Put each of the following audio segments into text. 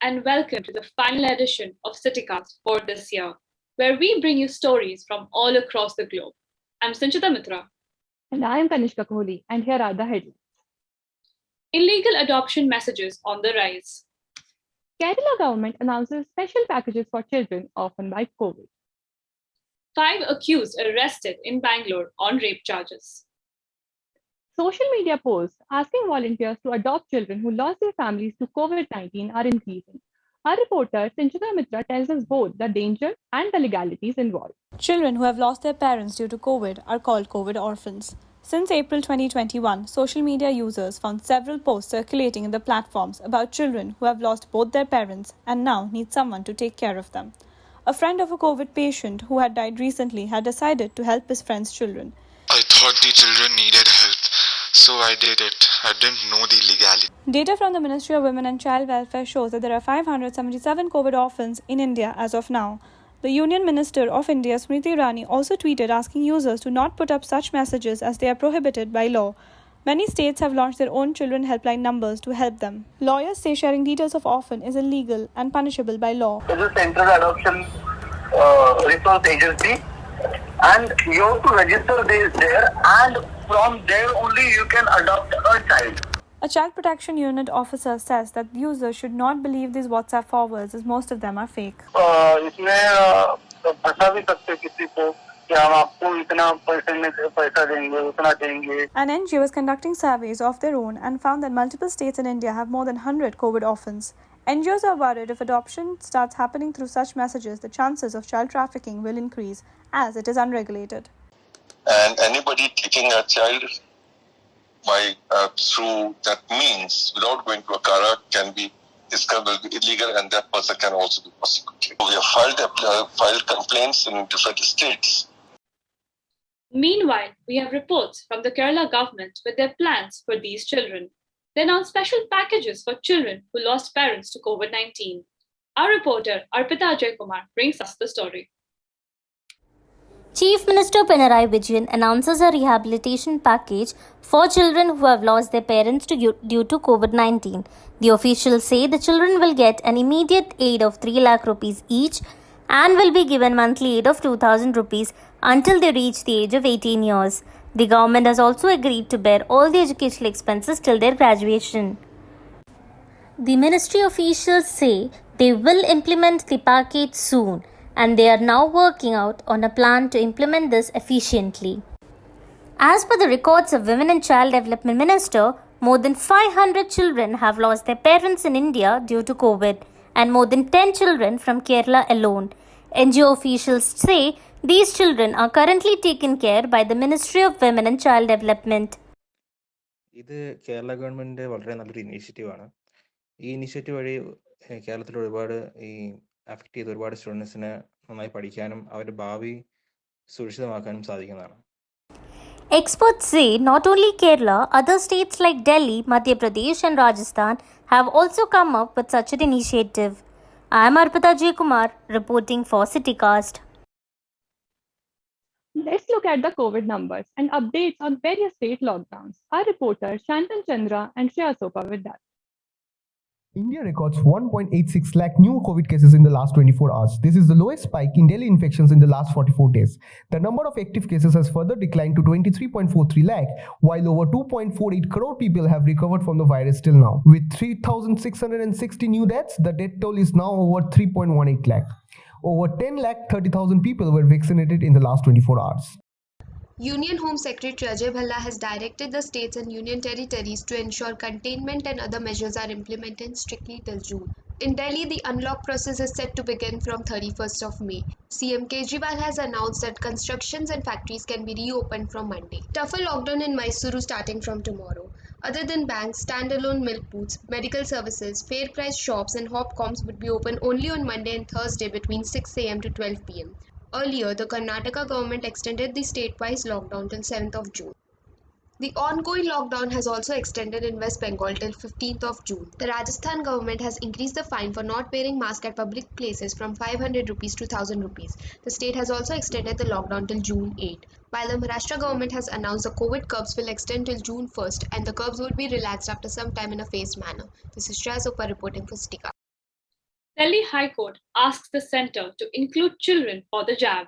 and welcome to the final edition of CityCast for this year, where we bring you stories from all across the globe. I'm Sanchita Mitra. And I am Kanishka Kohli, and here are the headlines. Illegal adoption messages on the rise. Kerala government announces special packages for children orphaned by COVID. 5 accused arrested in Bangalore on rape charges. Social media posts asking volunteers to adopt children who lost their families to COVID-19 are increasing. Our reporter Sanchita Mitra tells us both the danger and the legalities involved. Children who have lost their parents due to COVID are called Covert Orphans. Since April 2021, social media users found several posts circulating in the platforms about children who have lost both their parents and now need someone to take care of them. A friend of a COVID patient who had died recently had decided to help his friend's children. I thought the children needed help, so I did it. I didn't know the legality. Data from the Ministry of Women and Child Welfare shows that there are 577 COVID orphans in India as of now. The Union Minister of India, Smriti Irani, also tweeted asking users to not put up such messages as they are prohibited by law. Many states have launched their own children helpline numbers to help them. Lawyers say sharing details of orphan is illegal and punishable by law. It is a central adoption resource agency, and you have to register this there, and from there only you can adopt a child. A child protection unit officer says that users should not believe these WhatsApp forwards as most of them are fake. इसमें फंसा भी सकते किसी को कि हम आपको इतना पैसा देंगे उतना देंगे. An NGO is conducting surveys of their own and found that multiple states in India have more than 100 COVID orphans. NGOs are worried if adoption starts happening through such messages, the chances of child trafficking will increase as it is unregulated. And anybody taking a child through that means without going to a kara can be discovered illegal, and that person can also be prosecuted. We have filed complaints in different states. Meanwhile, we have reports from the Kerala government with their plans for these children. They announced special packages for children who lost parents to COVID-19. Our reporter Arpita Ajaykumar brings us the story. Chief Minister Pinarayi Vijayan announces a rehabilitation package for children who have lost their parents due to COVID-19. The officials say the children will get an immediate aid of 3 lakh rupees each and will be given monthly aid of 2,000 rupees until they reach the age of 18 years. The government has also agreed to bear all the educational expenses till their graduation. The ministry officials say they will implement the package soon, and they are now working out on a plan to implement this efficiently. As per the records of Women and Child Development Minister, more than 500 children have lost their parents in India due to COVID, and more than 10 children from Kerala alone. NGO officials say these children are currently taken care by the Ministry of Women and Child Development. ഇത് Kerala government വളരെ നല്ലൊരു ഇനീഷ്യേറ്റീവാണ്. ഈ initiative വഴി കേരളത്തിൽ ഒരുപാട് affect ചെയ്ത ഒരുപാട് സ്റ്റുഡൻസിന് നന്നായി പഠിക്കാനും അവരുടെ ഭാവി സുരക്ഷിതമാക്കാനും സാധിക്കുന്നതാണ്. Experts say not only Kerala, other states like Delhi, Madhya Pradesh and Rajasthan have also come up with such an initiative. I am Arpita Ajaykumar reporting for CityCast. Let's look at the COVID numbers and updates on various state lockdowns. Our reporter Shantan Chandra and Shreya Sopa with that. India records 1.86 lakh new COVID cases in the last 24 hours. This is the lowest spike in daily infections in the last 44 days. The number of active cases has further declined to 23.43 lakh, while over 2.48 crore people have recovered from the virus till now. With 3,660 new deaths, the death toll is now over 3.18 lakh. Over 10 lakh 30,000 people were vaccinated in the last 24 hours. Union Home Secretary Ajay Bhalla has directed the states and union territories to ensure containment and other measures are implemented strictly till June. In Delhi, the unlock process is set to begin from 31st of May. CM Kejriwal has announced that constructions and factories can be reopened from Monday. Tougher lockdown in Mysuru starting from tomorrow. Other than banks, standalone milk booths, medical services, fair price shops and hopcoms would be open only on Monday and Thursday between 6 am to 12 pm. Earlier, the Karnataka government extended the state-wise lockdown till 7th of June. The ongoing lockdown has also extended in West Bengal till 15th of June. The Rajasthan government has increased the fine for not wearing mask at public places from 500 rupees to 1000 rupees. The state has also extended the lockdown till June 8. While the Maharashtra government has announced the COVID curbs will extend till June 1st and the curbs would be relaxed after some time in a phased manner. This is Shreya Sopa reporting for CityCast. Delhi High Court asks the centre to include children for the jab.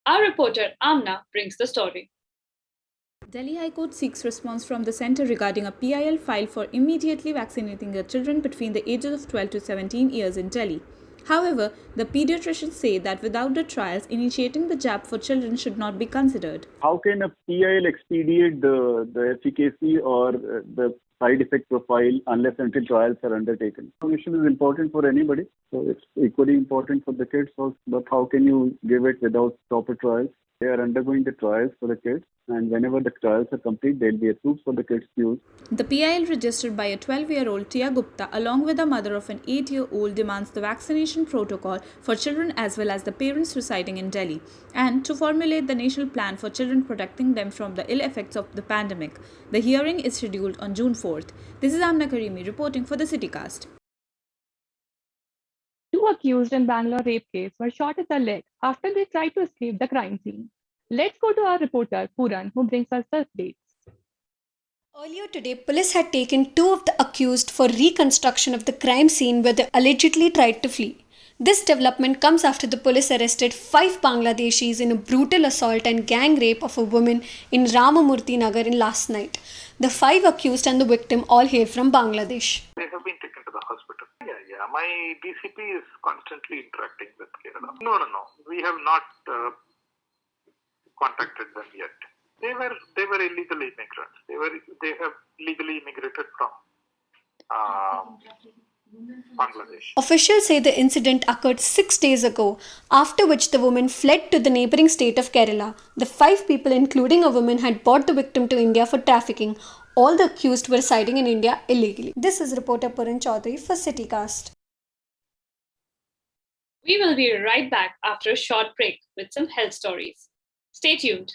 Our reporter Amna brings the story. Delhi High Court seeks response from the centre regarding a PIL filed for immediately vaccinating the children between the ages of 12 to 17 years in Delhi. However, the pediatricians say that without the trials, initiating the jab for children should not be considered. How can a PIL expedite the efficacy or the side effect profile unless until trials are undertaken? Information is important for anybody, so it's equally important for the kids. But how can you give it without proper trials? They are undergoing the trials for the kids, and whenever the trials are complete, they'll be approved for the kids' use. The PIL registered by a 12-year-old Tia Gupta along with the mother of an 8-year-old demands the vaccination protocol for children as well as the parents residing in Delhi and to formulate the national plan for children protecting them from the ill effects of the pandemic. The hearing is scheduled on June 4th. This is Amna Karimi reporting for the CityCast. Two accused in Bangalore rape case were shot in the leg after they tried to escape the crime scene. Let's go to our reporter Puran, who brings us the updates. Earlier today, police had taken two of the accused for reconstruction of the crime scene where they allegedly tried to flee. This development comes after the police arrested 5 Bangladeshis in a brutal assault and gang rape of a woman in Ramamurthy Nagar in last night. The 5 accused and the victim all hail from Bangladesh. They have been taken to the hospital. Yeah. My DCP is constantly interacting with Kerala. No. We have not contacted them yet. They were illegal immigrants. They have legally immigrated from Bangladesh. Officials say the incident occurred 6 days ago, after which the woman fled to the neighbouring state of Kerala. The 5 people, including a woman, had brought the victim to India for trafficking. All the accused were residing in India illegally. This is reporter Puran Chaudhary for CityCast. We will be right back after a short break with some health stories. Stay tuned.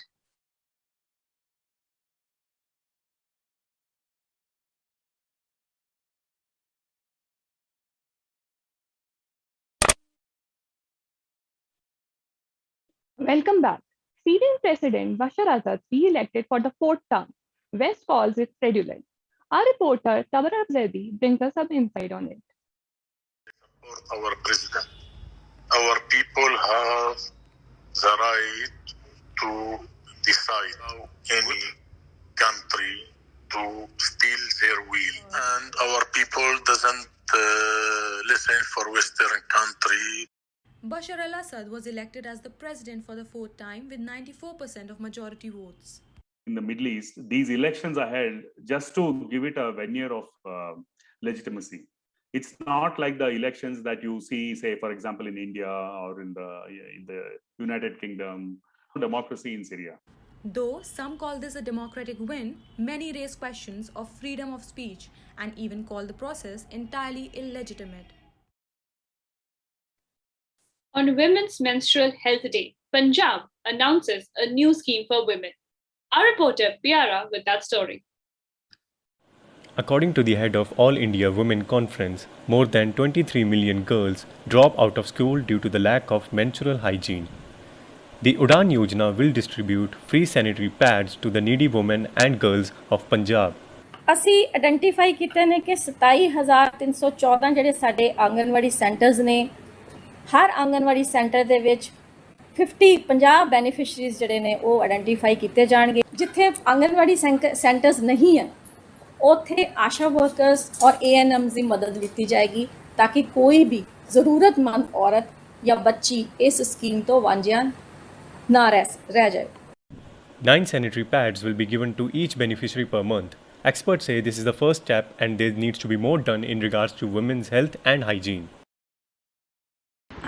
Welcome back. Syrian President Bashar Assad re-elected for the 4th term. West calls it fraudulent. Our reporter Toddler brings us some insight on it. Our president. Our people have the right to decide how any country to steal their will. And our people doesn't listen for Western country. Bashar al-Assad was elected as the president for the 4th time with 94% of majority votes. In the Middle East, these elections are held just to give it a veneer of legitimacy. It's not like the elections that you see, say, for example, in India or in the United Kingdom, democracy in Syria. Though some call this a democratic win, many raise questions of freedom of speech and even call the process entirely illegitimate. On Women's Menstrual Health Day, Punjab announces a new scheme for women. Our reporter Piara with that story. According to the head of All India Women Conference, more than 23 million girls drop out of school due to the lack of menstrual hygiene. The Udan Yojana will distribute free sanitary pads to the needy women and girls of Punjab. ਅਸੀਂ identify ਕੀਤੇ ਨੇ ਕਿ 27314 ਜਿਹੜੇ ਸਾਡੇ anganwadi centres ਨੇ ਹਰ anganwadi centre ਦੇ ਵਿੱਚ 50 ਬੈਨੀਫੀਸ਼ੀਅਰੀਜ਼ ਜਿਹੜੇ ਨੇ ਉਹ ਆਇਡੈਂਟੀਫਾਈ ਕੀਤੇ ਜਾਣਗੇ ਜਿੱਥੇ ਆਂਗਨਵਾੜੀ ਸੈਂਟਰਸ ਨਹੀਂ ਹਨ ਉੱਥੇ ਆਸ਼ਾ ਵਰਕਰਸ ਔਰ ANMs ਦੀ ਮਦਦ ਲਿੱਤੀ ਜਾਏਗੀ ਤਾਂ ਕਿ ਕੋਈ ਵੀ ਜ਼ਰੂਰਤਮੰਦ ਔਰਤ ਜਾਂ ਬੱਚੀ ਇਸ ਸਕੀਮ ਤੋਂ ਵਾਂਝਿਆ ਨਾ ਰਹਿ ਜਾਏ. 9 sanitary pads will be given to each beneficiary per month. Experts say this is the first step and there needs to be more done in regards to women's health and hygiene.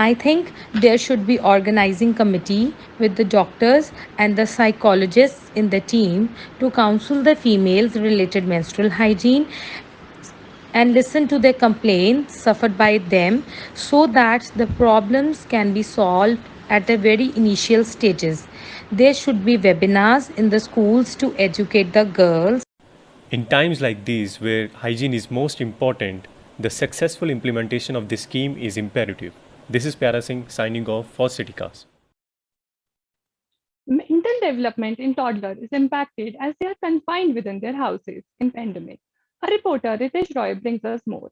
I think there should be organizing committee with the doctors and the psychologists in the team to counsel the females related menstrual hygiene and listen to their complaints suffered by them so that the problems can be solved at the very initial stages. There should be webinars in the schools to educate the girls. In times like these where hygiene is most important, the successful implementation of this scheme is imperative. This is Pyara Singh signing off for CityCast. Mental development in toddler is impacted as they are confined within their houses in pandemic. Our reporter Ritesh Roy brings us more.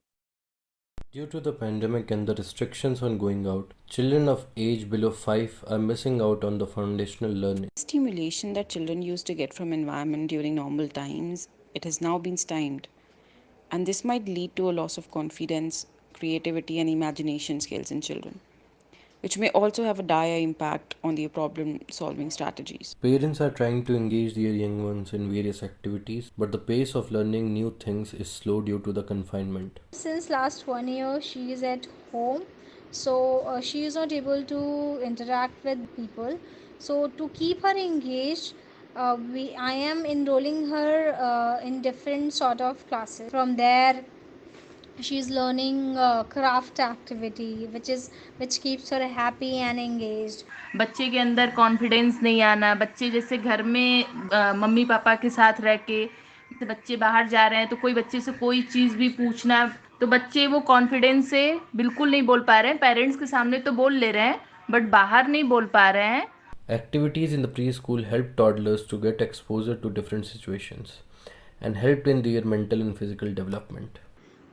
Due to the pandemic and the restrictions on going out, children of age below 5 are missing out on the foundational learning. Stimulation that children used to get from environment during normal times, it has now been stymied. And this might lead to a loss of confidence, creativity, and imagination skills in children, which may also have a dire impact on their problem solving strategies. Parents are trying to engage their young ones in various activities, but the pace of learning new things is slow due to the confinement. Since last 1 year, she is at home, so she is not able to interact with people. So to keep her engaged, I am enrolling her in different sort of classes. From there, she is learning craft activity, which keeps her happy and engaged. बच्चे के अंदर confidence नहीं आना, बच्चे जैसे घर में mummy papa के साथ रह के बच्चे बाहर जा रहे हैं तो कोई बच्चे से कोई चीज़ भी पूछना तो बच्चे वो कॉन्फिडेंस से बिल्कुल नहीं बोल पा रहे हैं, पेरेंट्स के सामने तो बोल ले रहे हैं बट बाहर नहीं बोल पा रहे हैं. Activities in the preschool help toddlers to get exposure to different situations and helped in their mental and physical development.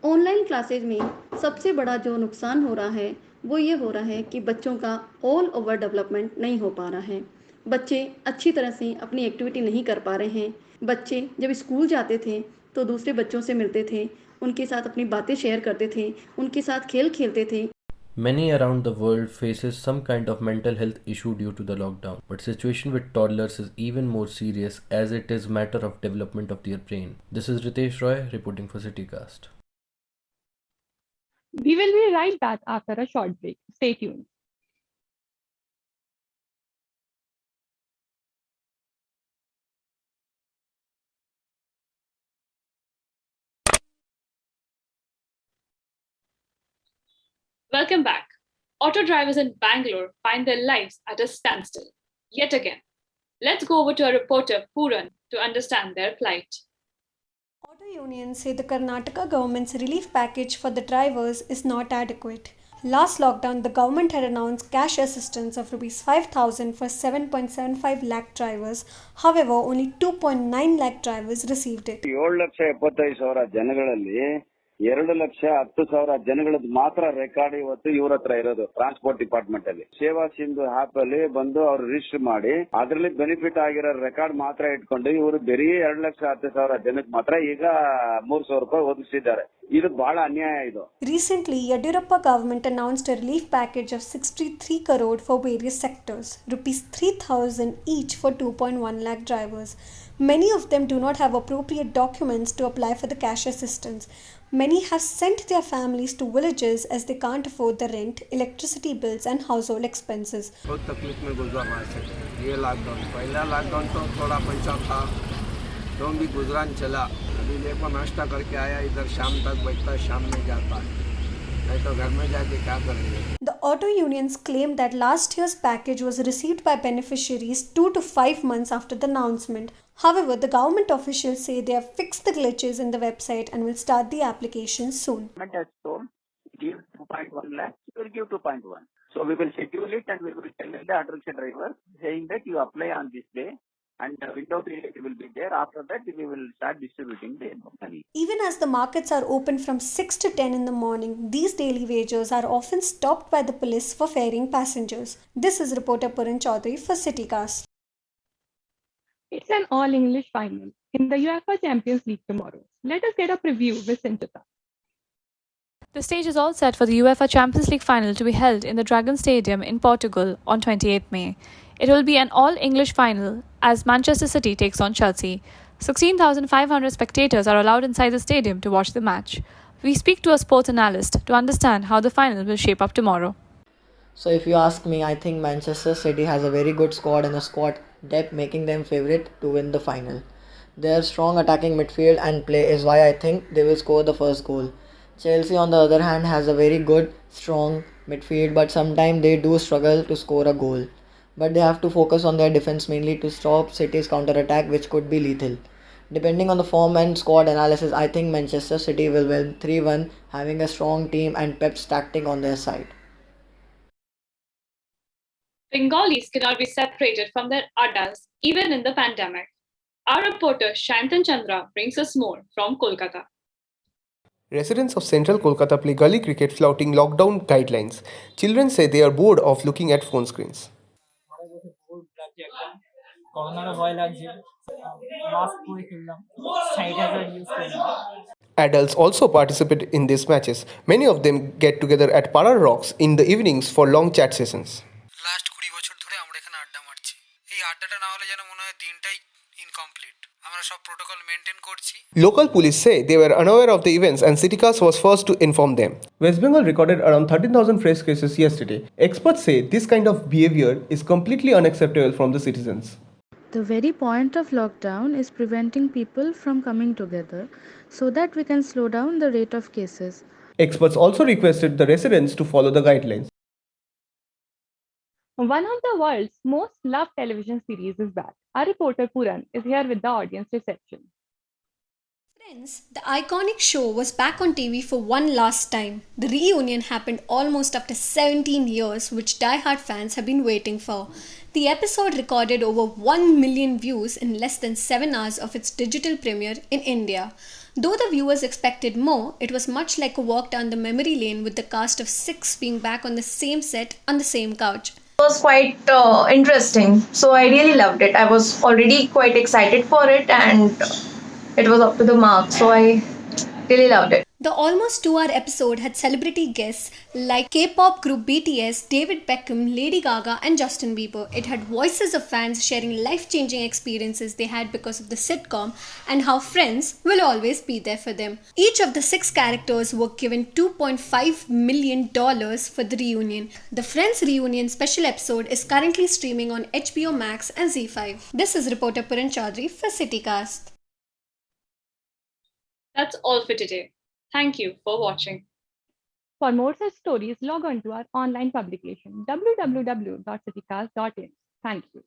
Online classes में सबसे बड़ा जो नुकसान हो रहा है वो ये हो रहा है कि बच्चों का ऑल ओवर डेवलपमेंट नहीं हो पा रहा है. बच्चे अच्छी तरह से अपनी एक्टिविटी नहीं कर पा रहे हैं. बच्चे जब स्कूल जाते थे तो दूसरे बच्चों से मिलते थे, उनके साथ अपनी बातें शेयर करते थे, उनके साथ खेल खेलते थे. Many around the world faces some kind of mental health issue due to the lockdown, but situation with toddlers is even more serious as it is matter of development of their brain. This is Ritesh Roy reporting for CityCast. We will be right back after a short break. Stay tuned. Welcome back. Auto drivers in Bangalore find their lives at a standstill yet again. Let's go over to our reporter Puran to understand their plight. Auto unions say the Karnataka government's relief package for the drivers is not adequate. Last lockdown, the government had announced cash assistance of Rs 5,000 for 7.75 lakh drivers. However, only 2.9 lakh drivers received it. 7,75,000 ಜನಗಳಲ್ಲಿ 2,10,000 ಜನಗಳದ್ದು ಮಾತ್ರ record ಇವತ್ತು ಇವ್ರ ಹತ್ರ ಇರೋದು transport department ಅಲ್ಲಿ. ಸೇವಾ Sindhu app ಅಲ್ಲಿ ಬಂದು ಅವ್ರು ರಿಜಿಸ್ಟರ್ ಮಾಡಿ ಅದರಲ್ಲಿ ಬೆನಿಫಿಟ್ ಆಗಿರೋ ರೆಕಾರ್ಡ್ ಮಾತ್ರ ಇಟ್ಕೊಂಡು ಇವರು ಬರೀ 2,10,000 ಜನಕ್ಕೆ ಮಾತ್ರ ಈಗ 3,000 ರೂಪಾಯಿ ಒದಗಿಸಿದ್ದಾರೆ. ಇದು ಬಹಳ ಅನ್ಯಾಯ ಇದು. Recently, Yadurappa government announced a relief package of 63 crore for various sectors, rupees 3,000 each for 2.1 lakh drivers. Many of them do not have appropriate documents to apply for the cash assistance. Many have sent their families to villages as they can't afford the rent, electricity bills and household expenses. बहुत तकलीफ में गुजारना है ये lockdown. पहला lockdown तो थोड़ा पैसा था तो भी गुजरान चला. अभी देखो नाश्ता करके आया इधर शाम तक बैठता शाम में जाता है, नहीं तो घर में जाके क्या करेंगे. The auto unions claim that last year's package was received by beneficiaries 2 to 5 months after the announcement. However, the government officials say they have fixed the glitches in the website and will start the application soon. Government has told give 2.1 lakhs, we will give 2.1. So we will schedule it and we will tell the auto rickshaw driver saying that you apply on this day and the window period will be there. After that, we will start distributing the money. Even as the markets are open from 6 to 10 in the morning, these daily wagers are often stopped by the police for ferrying passengers. This is reporter Puran Chaudhary for CityCast. It's an all-English final in the Uefa Champions League tomorrow. Let us get a preview with Sinchita. The stage is all set for the Uefa Champions League final to be held in the Dragon Stadium in Portugal on 28th May. It will be an all-English final as Manchester City takes on Chelsea. 16,500 spectators are allowed inside the stadium to watch the match. We speak to a sports analyst to understand how the final will shape up tomorrow. So if you ask me, I think Manchester City has a very good squad and a squad depth making them favourite to win the final. Their strong attacking midfield and play is why I think they will score the first goal. Chelsea on the other hand has a very good, strong midfield but sometimes they do struggle to score a goal. But they have to focus on their defence mainly to stop City's counter-attack which could be lethal. Depending on the form and squad analysis, I think Manchester City will win 3-1 having a strong team and Pep's tactic on their side. Bengalis cannot be separated from their addas even in the pandemic. Our reporter Shantan Chandra brings us more from Kolkata. Residents of central Kolkata play gully cricket flouting lockdown guidelines. Children say they are bored of looking at phone screens. Adults also participate in these matches. Many of them get together at Para Rocks in the evenings for long chat sessions. Local police say they were unaware of the events and Citycast was first to inform them. West Bengal recorded around 13,000 fresh cases yesterday. Experts say this kind of behavior is completely unacceptable from the citizens. The very point of lockdown is preventing people from coming together so that we can slow down the rate of cases. Experts also requested the residents to follow the guidelines. One of the world's most loved television series is back. Our reporter Puran is here with the audience reception. Friends, the iconic show was back on TV for one last time. The reunion happened almost after 17 years, which die-hard fans have been waiting for. The episode recorded over 1 million views in less than 7 hours of its digital premiere in India. Though the viewers expected more, it was much like a walk down the memory lane with the cast of 6 being back on the same set on the same couch. It was quite interesting, so I really loved it. I was already quite excited for it and it was up to the mark, so I really loved it. The almost 2-hour episode had celebrity guests like K-pop group BTS, David Beckham, Lady Gaga and Justin Bieber. It had voices of fans sharing life-changing experiences they had because of the sitcom and how friends will always be there for them. Each of the 6 characters were given $2.5 million for the reunion. The Friends Reunion special episode is currently streaming on HBO Max and ZEE5. This is reporter Puran Chaudhary for Citycast. That's all for today. Thank you for watching. For more such stories, log on to our online publication www.citycast.in. Thank you.